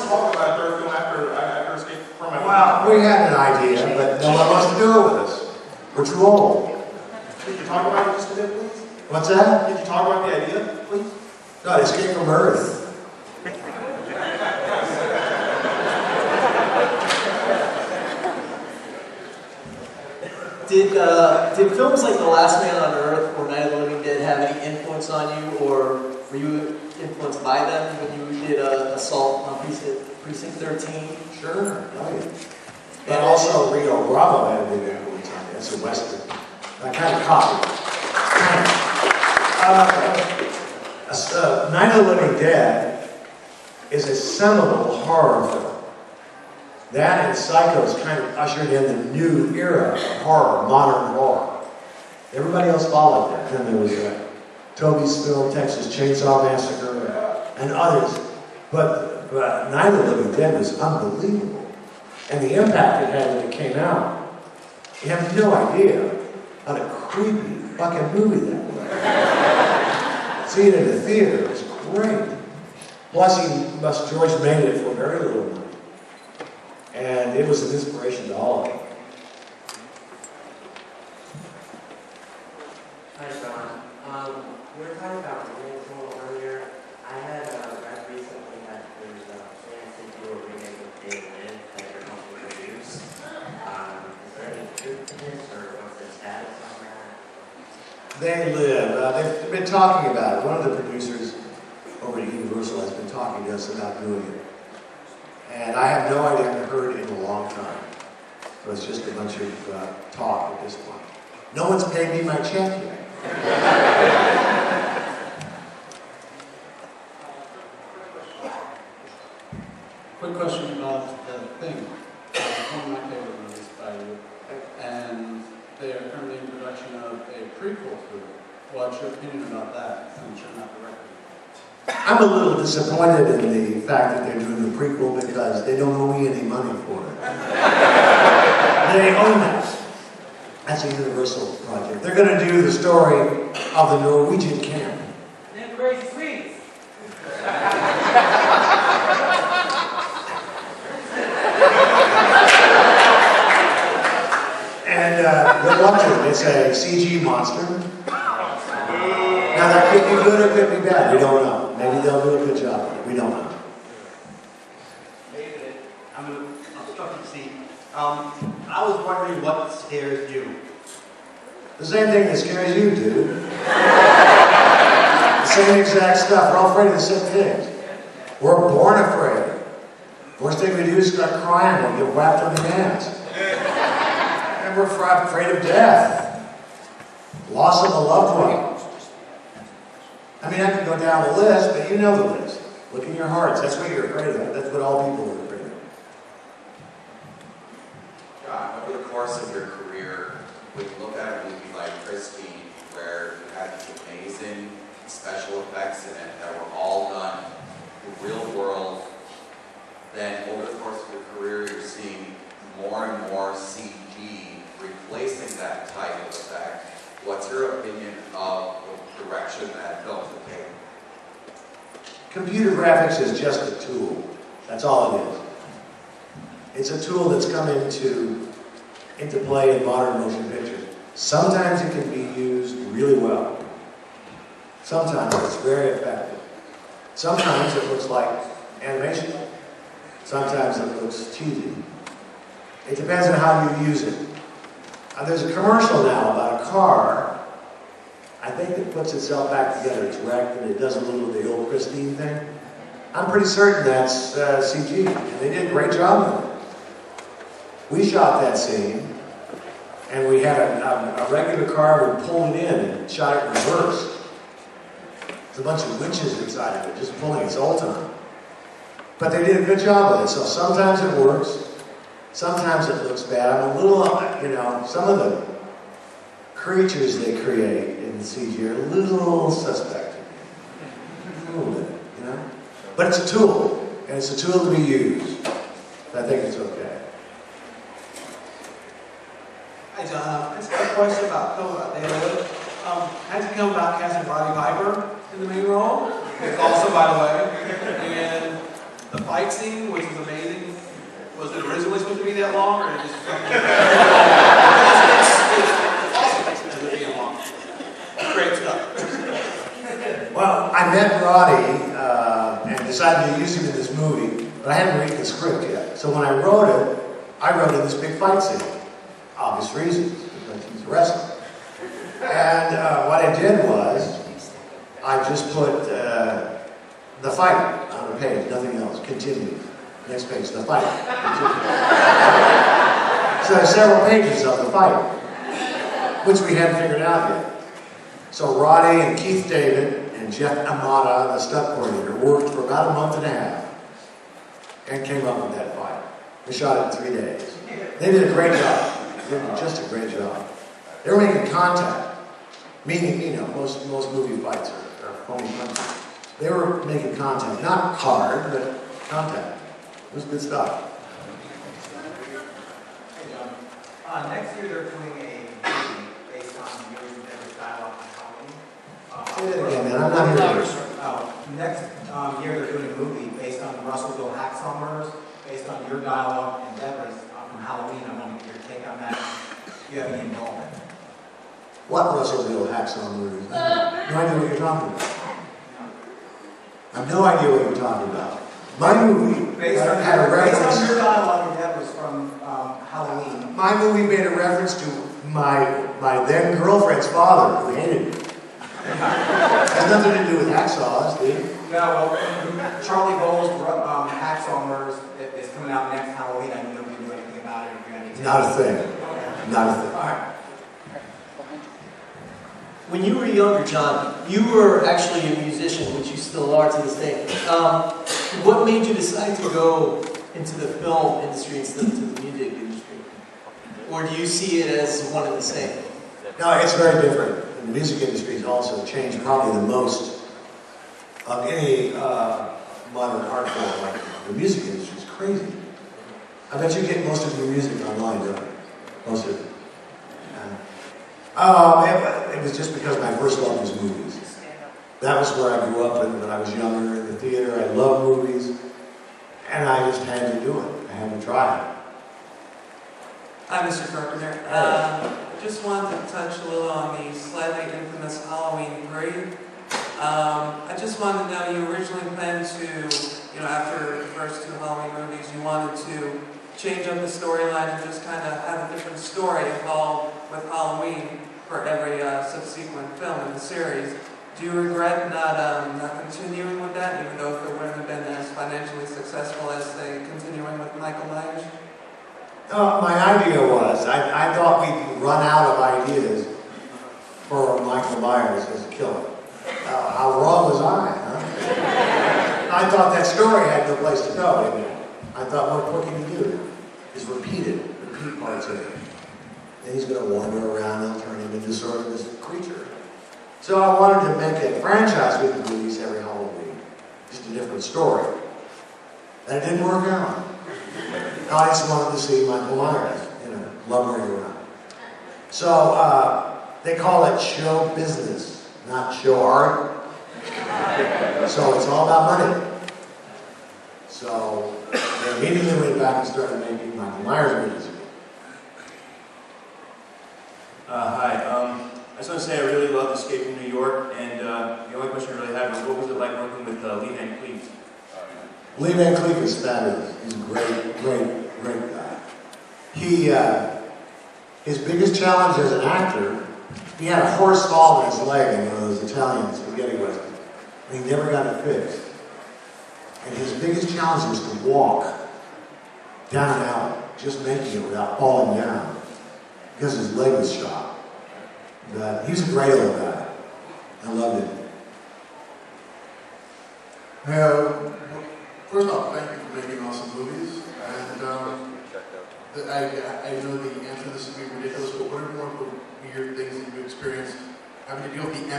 just talk about a third film after Escape from LA. Well, we had an idea, but no one wants to do it with us. We're too old. Could you talk about it just a bit, please? What's that? Could you talk about the idea, please? No, Escape from Earth. Did films like The Last Man on Earth or Night of the Living Dead have any influence on you, or were you influenced by them when you did Assault on Precinct 13? Sure, oh yeah. But also Rio Bravo had a big influence on me. That's a Western. I kind of copied it. Night of the Living Dead is a seminal horror film. That and Psycho's kind of ushered in the new era of horror, modern horror. Everybody else followed that. Then there was Toby's film, Texas Chainsaw Massacre, and others. But Night of the Living Dead was unbelievable. And the impact it had when it came out. You have no idea what a creepy fucking movie that was. Seeing it in the theater was great. Plus, George made it for very little money. And it was an inspiration to all of them. Hi, Sean. We were talking about remakes a little earlier. I had read recently that there's a chance to do a remake of They Live that you're helping produce. Is there any truth to this, or what's the status on that? They Live. They've been talking about it. One of the producers over at Universal has been talking to us about doing it. And I have no idea. I haven't heard it in a long time. So it's just a bunch of talk at this point. No one's paid me my check yet. Quick question about the thing. One of my favorite movies by you. And they are currently in production of a prequel to it. What's your opinion about that, since you're not directing? I'm a little disappointed in the fact that they're doing the prequel because they don't owe me any money for it. They own it. That's a Universal project. They're going to do the story of the Norwegian camp. Them crazy sweets! And good luck to it. It's a CG monster. Now that could be good or could be bad. We don't know. Maybe they'll do a good job. We don't know. David, I'm stuck in the seat. I was wondering what scares you. The same thing that scares you, dude. The same exact stuff. We're all afraid of the same things. We're born afraid. First thing we do is start crying or get whacked on the ass. And we're afraid of death. Loss of a loved one. I mean, I could go down the list, but you know the list. Look in your hearts. That's what you're afraid of. That's what all people are afraid of. John, over the course of your career, when you look at a movie like Christine, where you had these amazing special effects in it that were all done in the real world, then over the course of your career, you're seeing more and more CG replacing that type of effect. What's your opinion of the direction that films are taking? Computer graphics is just a tool. That's all it is. It's a tool that's come into play in modern motion pictures. Sometimes it can be used really well. Sometimes it's very effective. Sometimes it looks like animation. Sometimes it looks cheesy. It depends on how you use it. There's a commercial now about a car, I think it puts itself back together. It's wrecked and it does a little of the old Christine thing. I'm pretty certain that's CG, and they did a great job with it. We shot that scene, and we had a regular car, we pulled it in and shot it in reverse. There's a bunch of winches inside of it, just pulling its whole time. But they did a good job with it, so sometimes it works. Sometimes it looks bad. I'm a little, some of the creatures they create in the CG are a little suspect. A little bit, But it's a tool, and it's a tool to be used. I think it's okay. Hi, John. I just got a question about film about They Live. How'd you come about casting Roddy Piper in the main role? Also, by the way, and the fight scene, which is amazing. Was it originally supposed to be that long, or just it's awesome to be long? Great stuff. Well, I met Roddy and decided to use him in this movie, but I hadn't written the script yet. So when I wrote in this big fight scene. Obvious reasons, because he's a wrestler. And what I did was, I just put the fight on a page, nothing else. Continue. Next page, the fight. Continue. So there's several pages of the fight, which we hadn't figured out yet. So Roddy and Keith David and Jeff Amata, the stunt coordinator, worked for about a month and a half and came up with that fight. We shot it in 3 days. They did a great job. They did just a great job. They were making contact, meaning, you know, most movie fights are phony punches. They were making contact, not hard, but contact. It was good stuff. Hey, John. Next year they're doing a movie based on your never dialogue on Halloween. Say that again, man. I'm not here. Next year they're doing a movie based on the Russellville Hacksaw murders, based on your dialogue and Deborah's from Halloween. I want to get your take on that. Do you have any involvement? What Russellville Hacksaw movies? No idea what you're talking about. I have no idea what you're talking about. My movie Based on had a reference. your dialogue and Deborah's from Halloween. My movie made a reference to my then girlfriend's father, who hated me. Has nothing to do with hacksaws, dude. No, well, Charlie Bowles' Hacksaw murders is coming out next Halloween. I don't know if you knew anything about it. If you had any Not a thing. Not a thing. All right. When you were younger, John, you were actually a musician, which you still are to this day. What made you decide to go into the film industry instead of to the music industry? Or do you see it as one and the same? No, it's very different. The music industry has also changed probably the most of any modern art form. Like the music industry is crazy. I bet you get most of your music online, don't you? Most of it. It was just because my first love was movies. That was where I grew up when I was younger in the theater. I love movies, and I just had to do it. I had to try it. Hi, Mr. Carpenter. I just wanted to touch a little on the slightly infamous Halloween parade. I just wanted to know, you originally planned to, after the first two Halloween movies, you wanted to change up the storyline and just kind of have a different story involved with Halloween for every subsequent film in the series. Do you regret not continuing with that, even though if it wouldn't have been as financially successful as, say, continuing with Michael Myers? My idea was, I thought we'd run out of ideas for Michael Myers as a killer. How wrong was I, huh? I thought that story had no place to go. I thought, what can you do? Is repeat parts of it. Then he's going to wander around and turn him into sort of this creature. So I wanted to make a franchise with the movies every Halloween. Just a different story. And it didn't work out. The audience wanted to see Michael Myers, lumbering around. So they call it show business, not show art. So it's all about money. So they immediately went back and started making Michael Myers movies. Hi. I just want to say I really loved Escape from New York, and the only question I really had was, what was it like working with Lee Van Cleef? Lee Van Cleef is fabulous. He's a great guy. His biggest challenge as an actor, he had a horse fall in his leg in one of those Italian spaghetti westerns, and he never got it fixed. And his biggest challenge was to walk down and out, just making it without falling down, because his leg was shot. But he was a great old guy. I loved him. First off, thank you for making awesome movies. And I know the answer to this is going to be ridiculous, but what are one of the weird things that you experienced having to deal with the